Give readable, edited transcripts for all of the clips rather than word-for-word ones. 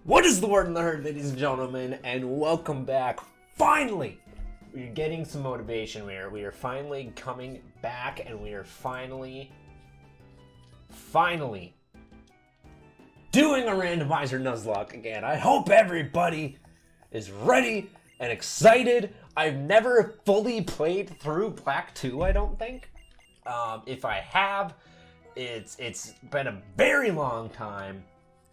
What is the word in the herd, ladies and gentlemen, and welcome back. Finally, we're getting some motivation. We are finally coming back, and we are finally doing a randomizer Nuzlocke again. I hope everybody is ready and excited. I've never fully played through Black 2, I don't think. If I have, it's been a very long time.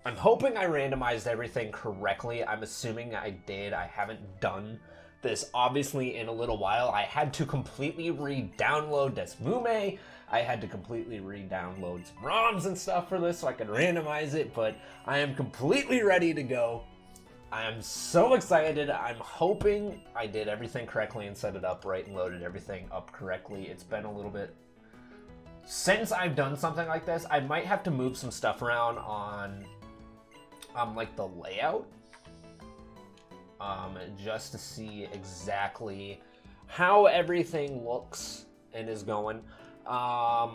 I'm hoping I randomized everything correctly. I'm assuming I did. I haven't done this, obviously, in a little while. I had to completely re-download Desmume. I had to completely re-download some ROMs and stuff for this so I could randomize it, but I am completely ready to go. I am so excited. I'm hoping I did everything correctly and set it up right and loaded everything up correctly. It's been a little bit since I've done something like this. I might have to move some stuff around on like the layout, just to see exactly how everything looks and is going. I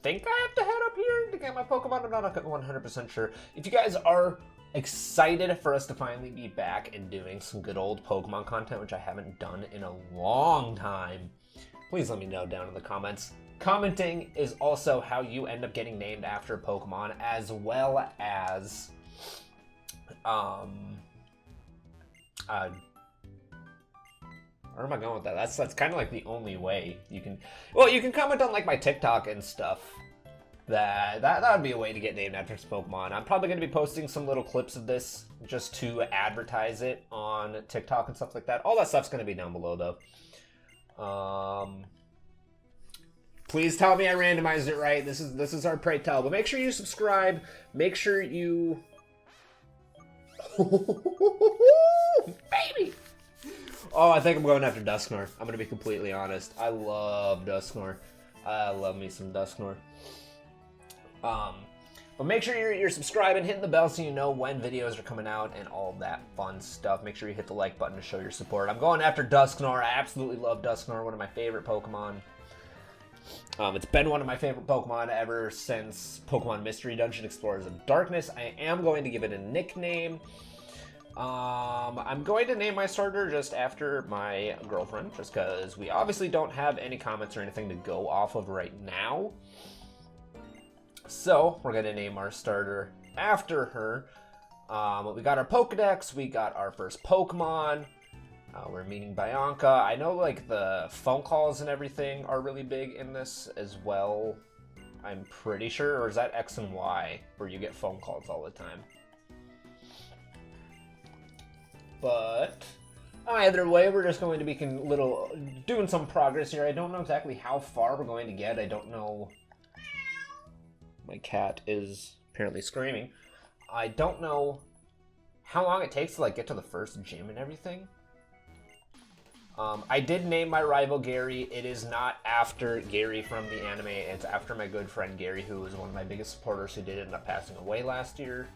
think I have to head up here to get my Pokemon. I'm not 100% sure. If you guys are excited for us to finally be back and doing some good old Pokemon content, which I haven't done in a long time, please let me know down in the comments. Commenting is also how you end up getting named after Pokemon, as well as where am I going with that? That's kind of like the only way you can. Well, you can comment on like my TikTok and stuff. That would be a way to get named after Pokemon. I'm probably going to be posting some little clips of this just to advertise it on TikTok and stuff like that. All that stuff's going to be down below, though. Please tell me I randomized it right. This is our pray tell. But make sure you subscribe. Make sure you. Baby! Oh, I think I'm going after Dusknoir. I'm going to be completely honest. I love Dusknoir. I love me some Dusknoir. But make sure you're subscribing, hitting the bell so you know when videos are coming out and all that fun stuff. Make sure you hit the like button to show your support. I'm going after Dusknoir. I absolutely love Dusknoir, one of my favorite Pokemon. It's been one of my favorite Pokemon ever since Pokemon Mystery Dungeon Explorers of Darkness. I am going to give it a nickname. I'm going to name my starter just after my girlfriend, just because we obviously don't have any comments or anything to go off of right now. So, we're going to name our starter after her. We got our Pokedex, we got our first Pokemon. We're meeting Bianca. I know like the phone calls and everything are really big in this as well. I'm pretty sure, or is that X and Y where you get phone calls all the time? But either way, we're just going to be doing some progress here. I don't know exactly how far we're going to get. I don't know. My cat is apparently screaming. I don't know how long it takes to like get to the first gym and everything. I did name my rival Gary. It is not after Gary from the anime. It's after my good friend Gary, who was one of my biggest supporters, who did end up passing away last year.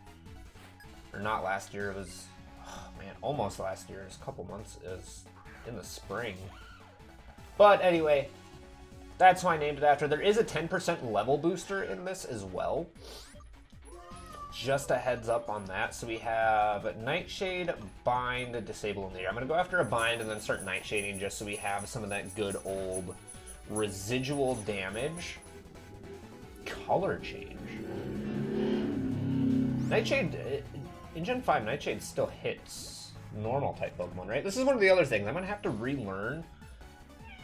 Or not last year, it was, oh man, almost last year. It was a couple months. It was in the spring. But anyway, that's why I named it after. There is a 10% level booster in this as well. Just a heads up on that. So we have Nightshade, Bind, Disable in the air. I'm going to go after a Bind and then start Nightshading just so we have some of that good old residual damage. Color change. Nightshade, in Gen 5, Nightshade still hits normal type Pokemon, right? This is one of the other things. I'm going to have to relearn.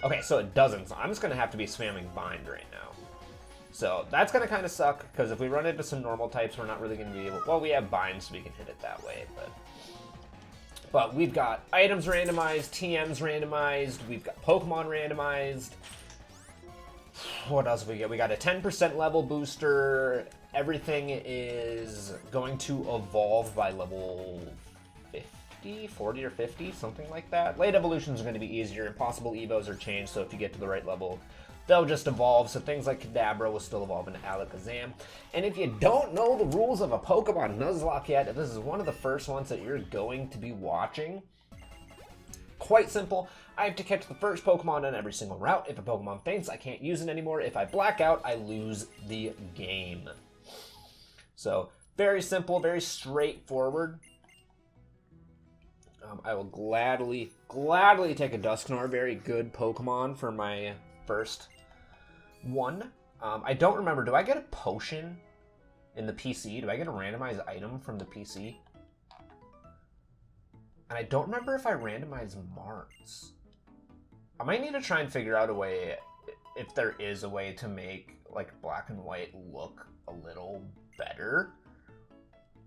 Okay, so it doesn't. So I'm just going to have to be spamming Bind right now. So that's going to kind of suck, because if we run into some normal types, we're not really going to be able... Well, we have Bind, so we can hit it that way, but we've got items randomized, TMs randomized, we've got Pokemon randomized. What else have we got? We got a 10% level booster. Everything is going to evolve by level 50, 40 or 50, something like that. Late evolutions are going to be easier. Impossible Evos are changed, so if you get to the right level, they'll just evolve. So things like Kadabra will still evolve into Alakazam. And if you don't know the rules of a Pokemon Nuzlocke yet, if this is one of the first ones that you're going to be watching, quite simple. I have to catch the first Pokemon on every single route. If a Pokemon faints, I can't use it anymore. If I black out, I lose the game. So Very simple, very straightforward. I will gladly take a Dusknoir. Very good Pokemon for my first one. I don't remember. Do I get a potion in the PC? Do I get a randomized item from the PC? And I don't remember if I randomize Marts. I might need to try and figure out a way, if there is a way to make like black and white look a little better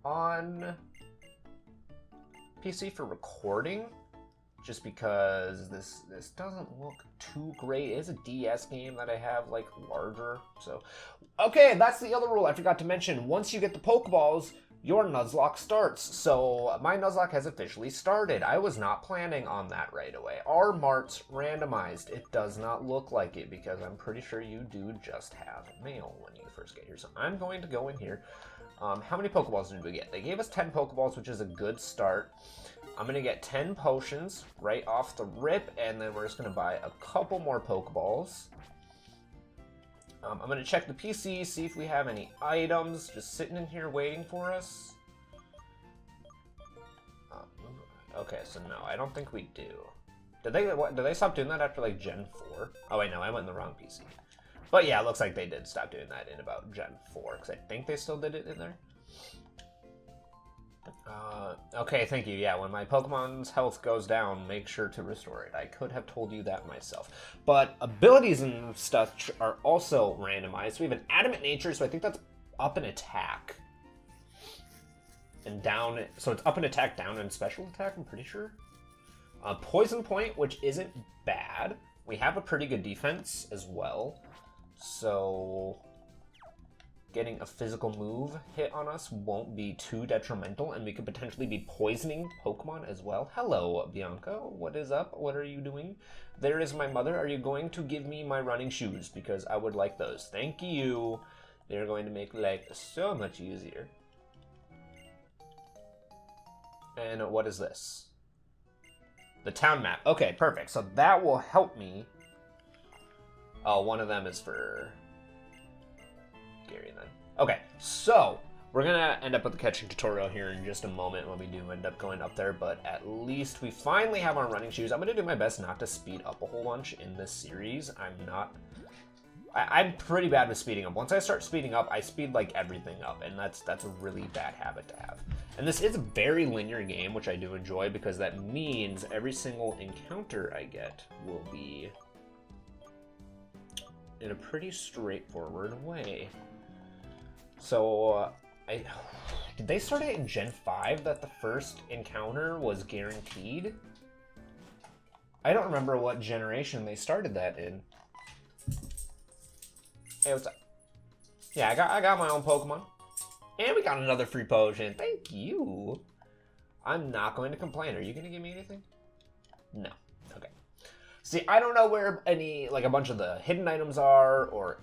on PC for recording, just because this doesn't look too great. It is a DS game that I have like larger. So okay, that's the other rule I forgot to mention. Once you get the Pokeballs, your Nuzlocke starts. So my Nuzlocke has officially started. I was not planning on that right away. Are Marts randomized? It does not look like it, because I'm pretty sure you do just have mail when you first get here. So I'm going to go in here. How many Pokeballs did we get? They gave us 10 Pokeballs, which is a good start. I'm going to get 10 potions right off the rip, and then we're just going to buy a couple more Pokeballs. I'm going to check the PC, see if we have any items just sitting in here waiting for us. Okay, so no, I don't think we do. Did they stop doing that after like Gen 4? Oh wait, no, I went in the wrong PC. But yeah, it looks like they did stop doing that in about Gen 4, because I think they still did it in there. Okay, thank you. Yeah, when my Pokemon's health goes down, make sure to restore it. I could have told you that myself. But abilities and stuff are also randomized. We have an Adamant Nature, so I think that's up in attack. And down, so it's up in attack, down in special attack, I'm pretty sure. Poison Point, which isn't bad. We have a pretty good defense as well. So getting a physical move hit on us won't be too detrimental, and we could potentially be poisoning Pokemon as well. Hello, Bianca. What is up? What are you doing? There is my mother. Are you going to give me my running shoes? Because I would like those. Thank you. They're going to make life so much easier. And what is this? The town map. Okay, perfect. So that will help me. Oh, one of them is for Gary then. Okay, so we're gonna end up with the catching tutorial here in just a moment when we do end up going up there, but at least we finally have our running shoes. I'm gonna do my best not to speed up a whole bunch in this series. I'm pretty bad with speeding up. Once I start speeding up, I speed like everything up, and that's a really bad habit to have. And this is a very linear game, which I do enjoy, because that means every single encounter I get will be in a pretty straightforward way. So, did they start it in Gen 5 that the first encounter was guaranteed? I don't remember what generation they started that in. Hey, what's up? Yeah, I got my own Pokemon. And we got another free potion. Thank you. I'm not going to complain. Are you going to give me anything? No. Okay. See, I don't know where any, like, a bunch of the hidden items are, or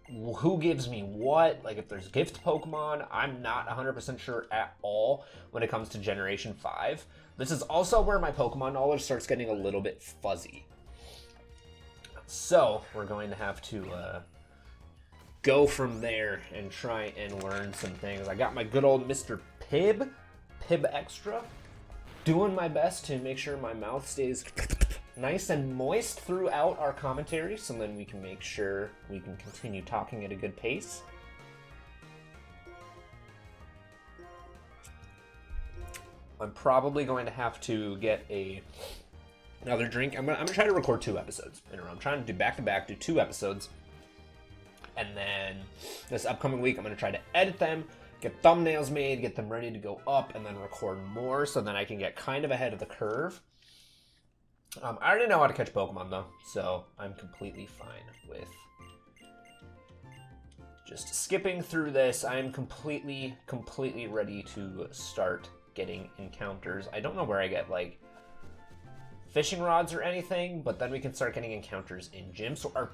who gives me what. Like, if there's gift Pokemon, I'm not 100% sure at all when it comes to Generation 5. This is also where my Pokemon knowledge starts getting a little bit fuzzy. So, we're going to have to go from there and try and learn some things. I got my good old Mr. Pib Extra, doing my best to make sure my mouth stays nice and moist throughout our commentary, so then we can make sure we can continue talking at a good pace. I'm probably going to have to get another drink. I'm gonna try to record 2 episodes in a row. I'm trying to do back-to-back, do 2 episodes. And then this upcoming week, I'm going to try to edit them, get thumbnails made, get them ready to go up, and then record more, so then I can get kind of ahead of the curve. I already know how to catch Pokemon, though, so I'm completely fine with just skipping through this. I am completely ready to start getting encounters. I don't know where I get, like, fishing rods or anything, but then we can start getting encounters in gyms. So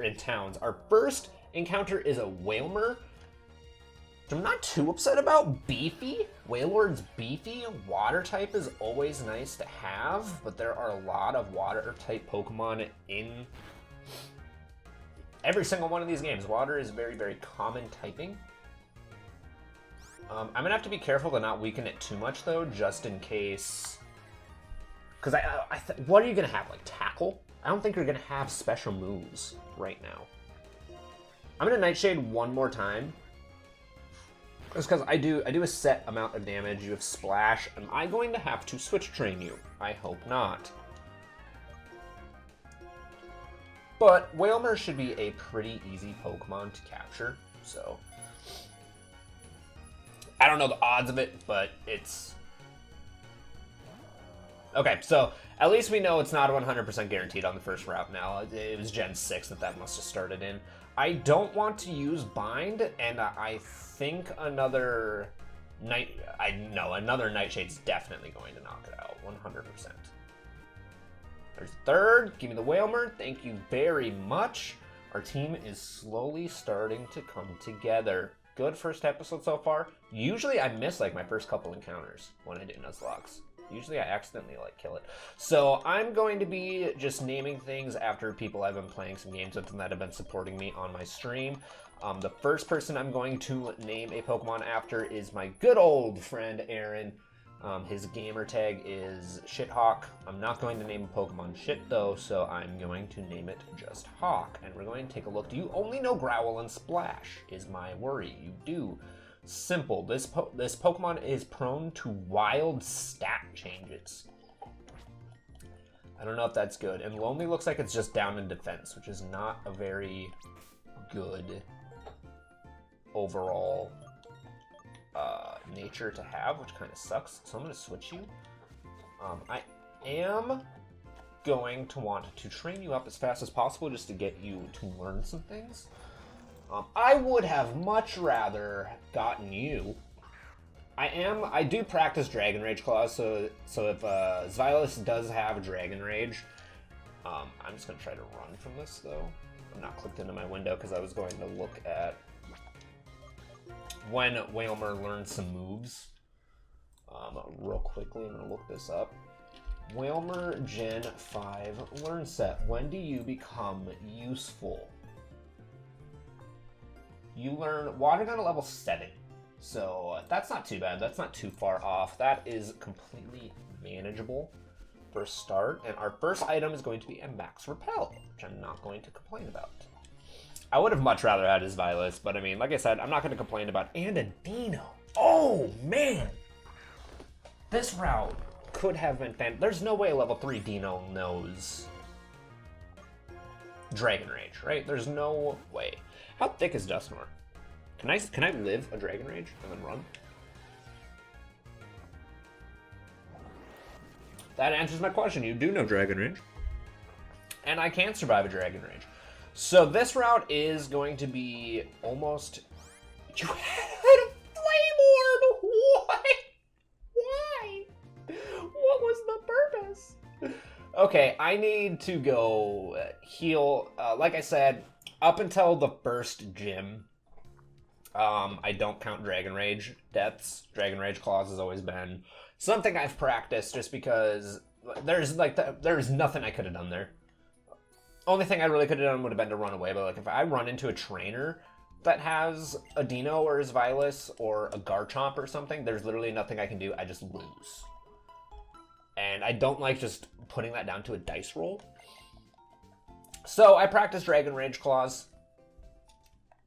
in towns. Our first encounter is a Wailmer, which I'm not too upset about. Beefy. Wailord's beefy. Water type is always nice to have, but there are a lot of water type Pokemon in every single one of these games. Water is very, very common typing. I'm gonna have to be careful to not weaken it too much, though, just in case. Because what are you gonna have, like tackle? I don't think you're gonna have special moves right now. I'm gonna Nightshade one more time. Just because I do a set amount of damage. You have Splash. Am I going to have to Switch Train you? I hope not. But Wailmer should be a pretty easy Pokemon to capture, so I don't know the odds of it, but it's okay. So at least we know it's not 100% guaranteed on the first route now. It was Gen 6 that must have started in. I don't want to use Bind, and I think another Nightshade's definitely going to knock it out 100%. There's third. Give me the Wailmer. Thank you very much. Our team is slowly starting to come together. Good first episode so far. Usually I miss like my first couple encounters when I do Nuzlocke. Usually I accidentally like kill it. So I'm going to be just naming things after people I've been playing some games with and that have been supporting me on my stream. The first person I'm going to name a Pokemon after is my good old friend Aaron. His gamer tag is Shithawk. I'm not going to name a Pokemon Shit though, so I'm going to name it just Hawk. And we're going to take a look. Do you only know Growl and Splash is my worry. You do. Simple. This Pokemon is prone to wild stat changes. I don't know if that's good. And Lonely looks like it's just down in defense, which is not a very good overall nature to have, which kind of sucks. So I'm going to switch you. I am going to want to train you up as fast as possible just to get you to learn some things. I would have much rather gotten you. I do practice Dragon Rage Claws, so if Xylus does have Dragon Rage, I'm just going to try to run from this, though. I'm not clicked into my window because I was going to look at when Wailmer learns some moves. Real quickly, I'm going to look this up. Wailmer Gen 5 Learn Set. When do you become useful? You learn Water Gun at level 7. So that's not too bad. That's not too far off. That is completely manageable for a start. And our first item is going to be a Max Repel, which I'm not going to complain about. I would have much rather had his Violet, but I mean, like I said, I'm not going to complain about. And a Dino. Oh, man. This route could have been There's no way a level 3 Dino knows Dragon Rage, right? There's no way. How thick is Dusknoir? Can I live a Dragon Rage and then run? That answers my question. You do know Dragon Rage. And I can survive a Dragon Rage. So this route is going to be almost... You had a Flame Orb! What? Why? What was the purpose? Okay, I need to go heal. Like I said, up until the first gym, I don't count Dragon Rage deaths. Dragon Rage Claws has always been something I've practiced just because there's nothing I could have done there. Only thing I really could have done would have been to run away, but like if I run into a trainer that has a Dino or his Violet or a Garchomp or something, there's literally nothing I can do. I just lose. And I don't like just putting that down to a dice roll. So I practice Dragon Rage Claws.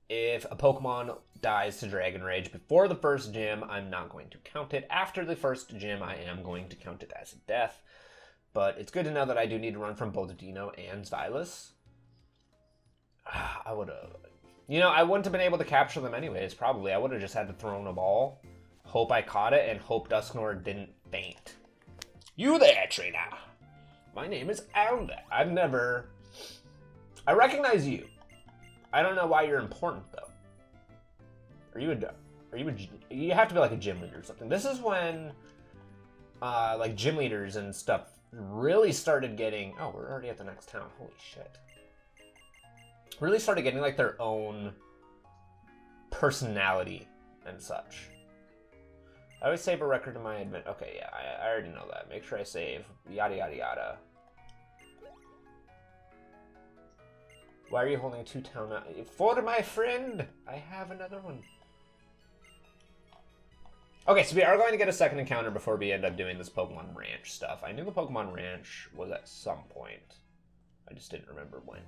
If a Pokemon dies to Dragon Rage before the first gym, I'm not going to count it. After the first gym, I am going to count it as a death. But it's good to know that I do need to run from both Dino and Xylus. I would have... You know, I wouldn't have been able to capture them anyways, probably. I would have just had to throw in a ball, hope I caught it, and hope Dusknoir didn't faint. You there, trainer! My name is Alda. I recognize you. I don't know why you're important, though. You have to be like a gym leader or something. This is when, like, gym leaders and stuff really started getting... Oh, we're already at the next town. Holy shit. Really started getting, like, their own personality and such. I always save a record in my admin. Okay, yeah, I already know that. Make sure I save. Yada, yada, yada. Why are you holding 2 town... For my friend! I have another one. Okay, so we are going to get a second encounter before we end up doing this Pokemon Ranch stuff. I knew the Pokemon Ranch was at some point. I just didn't remember when.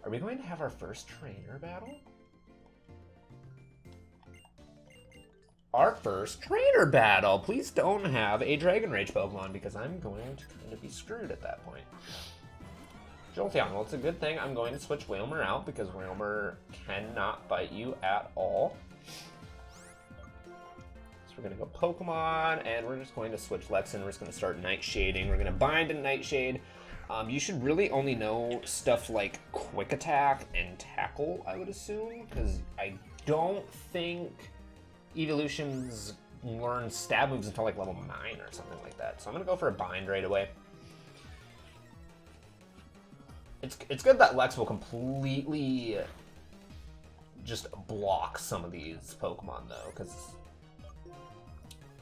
Are we going to have our first trainer battle? Our first trainer battle! Please don't have a Dragon Rage Pokemon, because I'm going to kind of be screwed at that point. Jolteon, well, it's a good thing I'm going to switch Wailmer out, because Wailmer cannot bite you at all. We're going to go Pokemon, and we're just going to switch Lexin. We're just going to start Nightshading. We're going to bind in Nightshade. You should really only know stuff like Quick Attack and Tackle, I would assume, because I don't think Evolutions learn stab moves until like level 9 or something like that. So I'm going to go for a bind right away. It's good that Lex will completely just block some of these Pokemon, though, because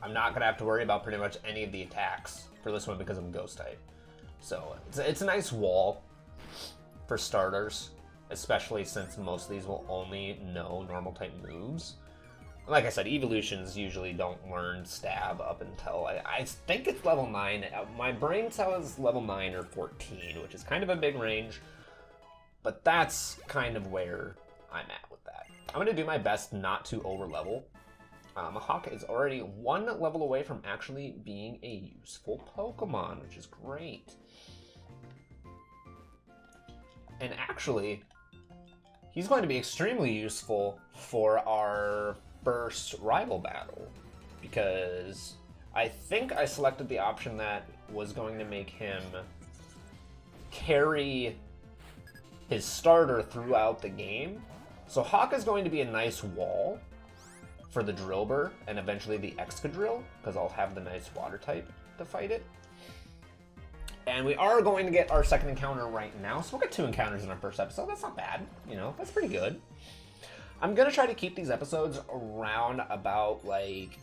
I'm not going to have to worry about pretty much any of the attacks for this one because I'm Ghost type. So it's a nice wall for starters, especially since most of these will only know normal type moves. Like I said, Evolutions usually don't learn Stab up until, I think it's level 9. My brain tells level 9 or 14, which is kind of a big range, but that's kind of where I'm at with that. I'm going to do my best not to over-level. Hawk is already 1 level away from actually being a useful Pokemon, which is great. And actually, he's going to be extremely useful for our first rival battle, because I think I selected the option that was going to make him carry his starter throughout the game. So Hawk is going to be a nice wall for the Drillbur and eventually the Excadrill, because I'll have the nice water type to fight it. And we are going to get our second encounter right now, so we'll get 2 encounters in our first episode. That's not bad, you know, that's pretty good. I'm going to try to keep these episodes around about, like,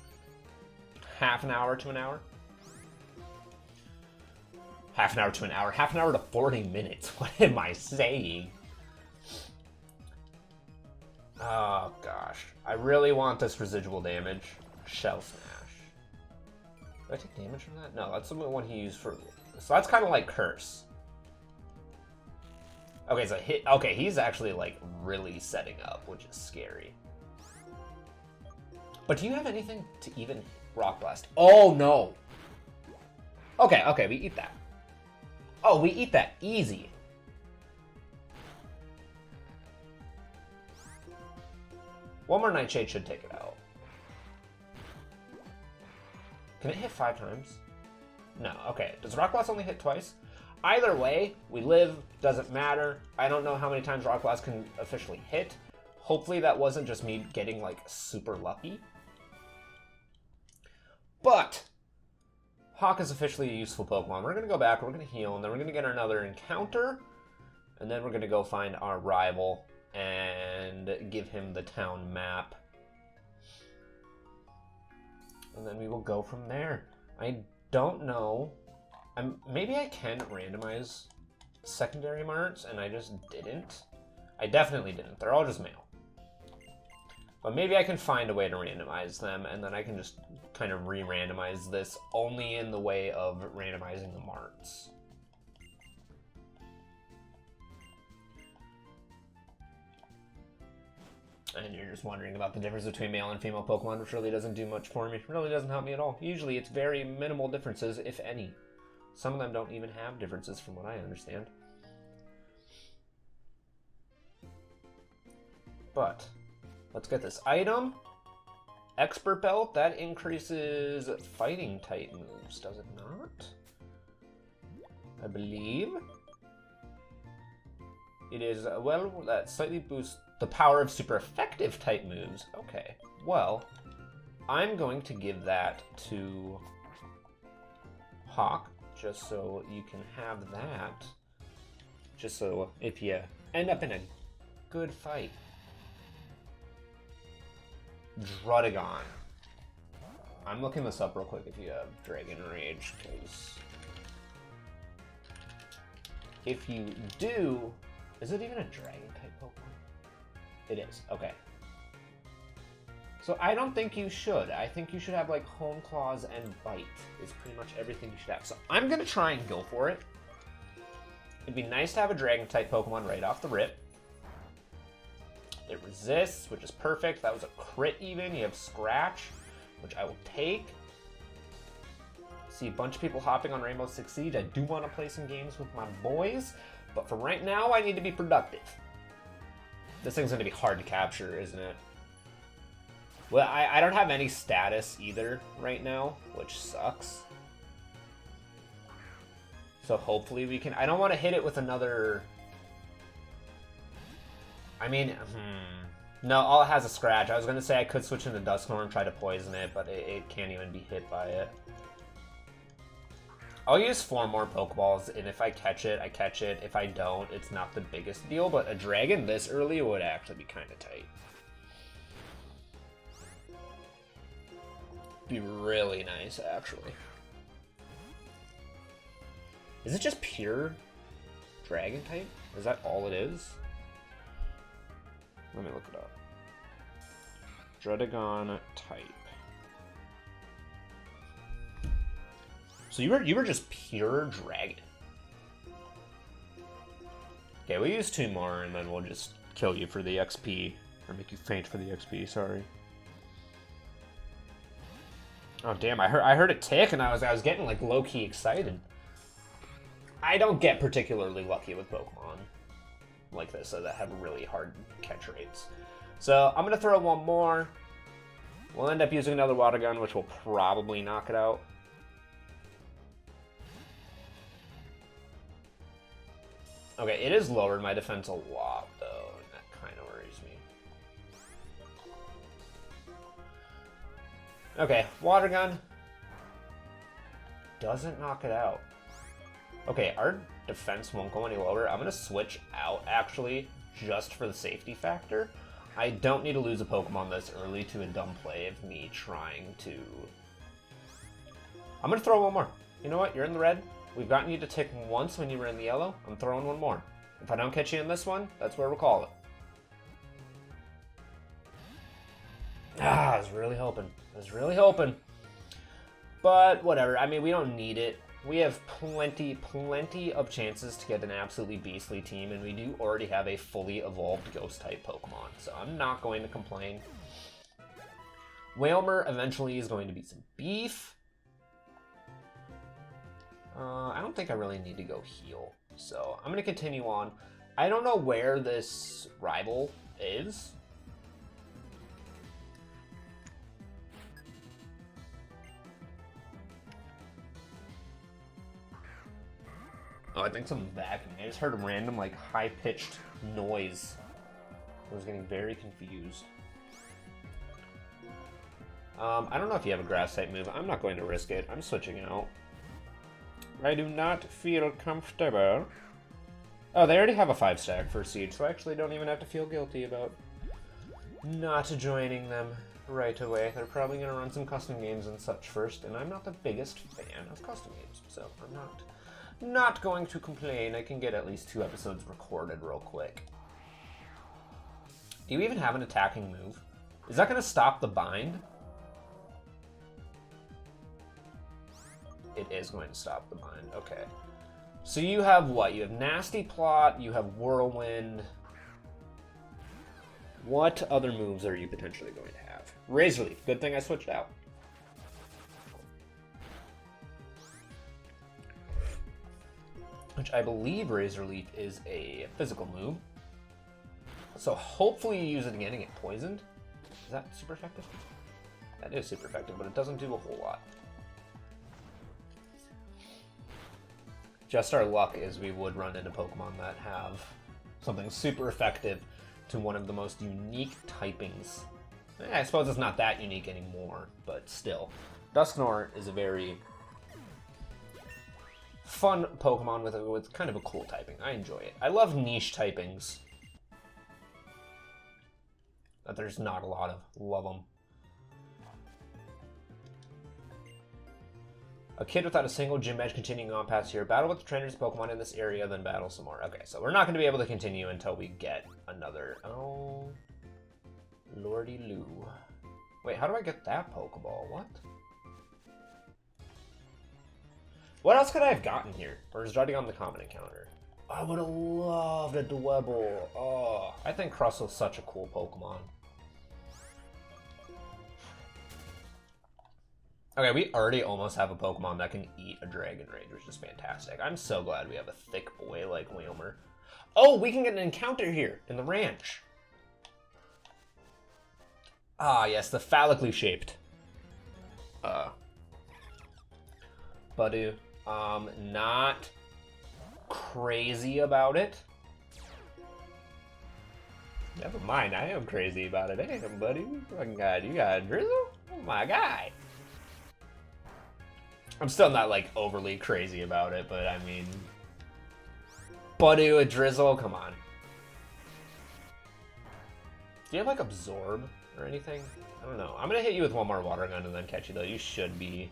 half an hour to an hour. Half an hour to an hour. Half an hour to 40 minutes. What am I saying? Oh, gosh. I really want this residual damage. Shell Smash. Do I take damage from that? No, that's the one he used for... So that's kind of like Curse. Okay, so okay, he's actually like really setting up, which is scary. But do you have anything to even Rock Blast? Oh no. Okay, we eat that. Oh, we eat that easy. One more Nightshade should take it out. Can it hit 5 times? No, okay. Does Rock Blast only hit twice? Either way, we live, doesn't matter. I don't know how many times Rock Blast can officially hit. Hopefully that wasn't just me getting, like, super lucky. But Hawk is officially a useful Pokemon. We're going to go back, we're going to heal, and then we're going to get another encounter. And then we're going to go find our rival and give him the town map. And then we will go from there. I don't know. Maybe I can randomize secondary marts, and I just didn't. I definitely didn't. They're all just male. But maybe I can find a way to randomize them, and then I can just kind of re-randomize this only in the way of randomizing the marts. And you're just wondering about the difference between male and female Pokemon, which really doesn't do much for me. It really doesn't help me at all. Usually it's very minimal differences, if any. Some of them don't even have differences from what I understand. But let's get this item. Expert Belt, that increases fighting type moves, does it not? I believe. It is, well, that slightly boosts the power of super effective type moves. Okay, well, I'm going to give that to Hawk, just so you can have that. Just so if you end up in a good fight. Druddigon. I'm looking this up real quick if you have Dragon Rage, because if you do, is it even a dragon type Pokemon? It is, okay. So I don't think you should. I think you should have like Hone Claws and Bite is pretty much everything you should have. So I'm gonna try and go for it. It'd be nice to have a Dragon-type Pokemon right off the rip. It resists, which is perfect. That was a crit even. You have Scratch, which I will take. See a bunch of people hopping on Rainbow Six Siege. I do want to play some games with my boys, but for right now, I need to be productive. This thing's going to be hard to capture, isn't it? Well, I don't have any status either right now, which sucks. So hopefully we can... I don't want to hit it with another... I mean, no, all it has a Scratch. I was going to say I could switch into Dusknoir and try to poison it, but it can't even be hit by it. I'll use 4 more Pokeballs, and if I catch it, I catch it. If I don't, it's not the biggest deal, but a Dragon this early would actually be kind of tight. Be really nice, actually. Is it just pure Dragon type? Is that all it is? Let me look it up. Druddigon type. So you were just pure Dragon. Okay, we'll use 2 more and then we'll just kill you for the XP. Or make you faint for the XP, sorry. Oh damn, I heard a tick and I was getting like low-key excited. I don't get particularly lucky with Pokemon like this that have really hard catch rates. So I'm gonna throw 1 more. We'll end up using another Water Gun, which will probably knock it out. Okay, it has lowered my defense a lot, though, and that kind of worries me. Okay, Water Gun. Doesn't knock it out. Okay, our defense won't go any lower. I'm going to switch out, actually, just for the safety factor. I don't need to lose a Pokemon this early to a dumb play of me trying to... I'm going to throw 1 more. You know what? You're in the red. We've gotten you to tick once when you were in the yellow. I'm throwing 1 more. If I don't catch you in this one, that's where we'll call it. I was really hoping. But whatever. I mean, we don't need it. We have plenty of chances to get an absolutely beastly team, and we do already have a fully evolved Ghost-type Pokemon, so I'm not going to complain. Wailmer eventually is going to be some beef. I don't think I really need to go heal, so I'm going to continue on. I don't know where this rival is. Oh, I think something's backing. I just heard a random, like, high-pitched noise. I was getting very confused. I don't know if you have a Grass-type move. I'm not going to risk it. I'm switching out. I do not feel comfortable. Oh, they already have a 5-stack for Siege, so I actually don't even have to feel guilty about not joining them right away. They're probably going to run some custom games and such first, and I'm not the biggest fan of custom games, so I'm not going to complain. I can get at least 2 episodes recorded real quick. Do you even have an attacking move? Is that going to stop the bind? It is going to stop the bind. Okay. So you have what? You have Nasty Plot, you have Whirlwind. What other moves are you potentially going to have? Razor Leaf. Good thing I switched out. Which I believe Razor Leaf is a physical move. So hopefully you use it again and get poisoned. Is that super effective? That is super effective, but it doesn't do a whole lot. Just our luck is we would run into Pokemon that have something super effective to one of the most unique typings. I suppose it's not that unique anymore, but still. Dusknoir is a very fun Pokemon with kind of a cool typing. I enjoy it. I love niche typings that there's not a lot of. Love them. A kid without a single gym badge continuing on past here. Battle with the trainers Pokemon in this area, then battle some more. Okay, so we're not going to be able to continue until we get another... Oh, Lordy Lou. Wait, how do I get that Pokeball? What? What else could I have gotten here? Or is it already on the common encounter? I would have loved a Dwebble. Oh, I think Crustle's such a cool Pokemon. Okay, we already almost have a Pokemon that can eat a Dragon Rage, which is fantastic. I'm so glad we have a thick boy like Whalmer. Oh, we can get an encounter here in the ranch. Ah, yes, the phallically shaped. Budu. Not crazy about it. Never mind, I am crazy about it. Hey, buddy, fucking God, you got a Drizzle? Oh my guy. I'm still not like overly crazy about it, but I mean, Budu, a Drizzle, come on. Do you have like Absorb or anything? I don't know. I'm gonna hit you with one more Water Gun and then catch you though. You should be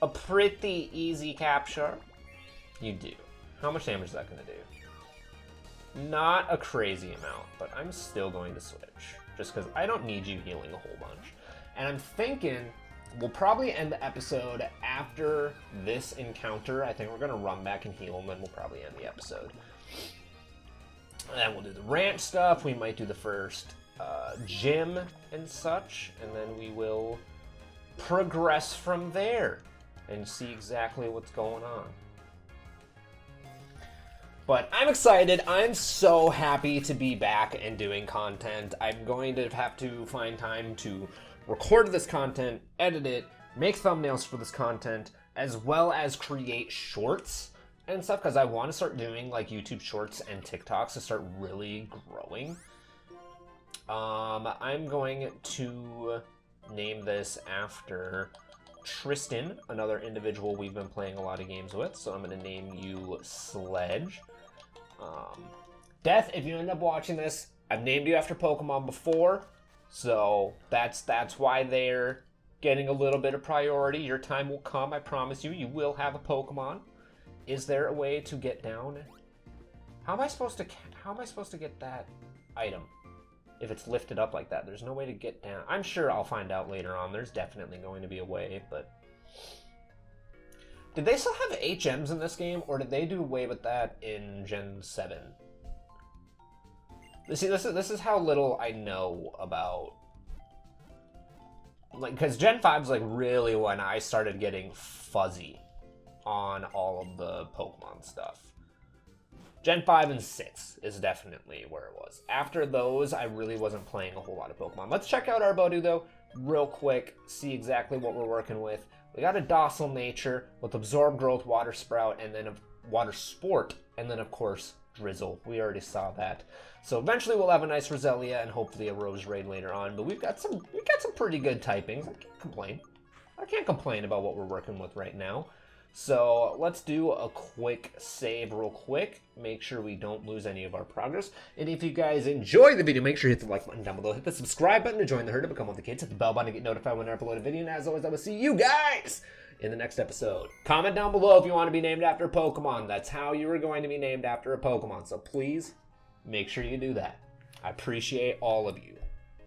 a pretty easy capture. You do. How much damage is that gonna do? Not a crazy amount, but I'm still going to switch. Just because I don't need you healing a whole bunch. And I'm thinking we'll probably end the episode after this encounter. I think we're gonna run back and heal, and then we'll probably end the episode. And then we'll do the ranch stuff. We might do the first gym and such, and then we will progress from there and see exactly what's going on. But I'm excited. I'm so happy to be back and doing content. I'm going to have to find time to record this content, edit it, make thumbnails for this content, as well as create shorts and stuff, because I want to start doing like YouTube shorts and TikToks to start really growing. I'm going to name this after Tristan, another individual we've been playing a lot of games with, so I'm going to name you Sledge. Death, if you end up watching this, I've named you after Pokemon before, so that's why they're getting a little bit of priority. Your time will come, I promise you. You will have a Pokemon. Is there a way to get down? How am I supposed to get that item if it's lifted up like that? There's no way to get down. I'm sure I'll find out later on. There's definitely going to be a way, but did they still have HMs in this game, or did they do away with that in Gen 7? See, this is how little I know about, like, because Gen 5 is like really when I started getting fuzzy on all of the Pokemon stuff. Gen 5 and 6 is definitely where it was. After those, I really wasn't playing a whole lot of Pokemon. Let's check out our Budu though, real quick, see exactly what we're working with. We got a Docile Nature with Absorb, Growth, Water Sprout, and then a Water Sport, and then of course Drizzle. We already saw that. So eventually we'll have a nice Roselia and hopefully a Rose Raid later on. But we've got some pretty good typings. I can't complain. I can't complain about what we're working with right now. So let's do a quick save real quick. Make sure we don't lose any of our progress. And if you guys enjoyed the video, make sure you hit the like button down below. Hit the subscribe button to join the herd to become one of the kids. Hit the bell button to get notified when I upload a video. And as always, I will see you guys in the next episode. Comment down below if you want to be named after a Pokemon. That's how you are going to be named after a Pokemon. So please make sure you do that. I appreciate all of you.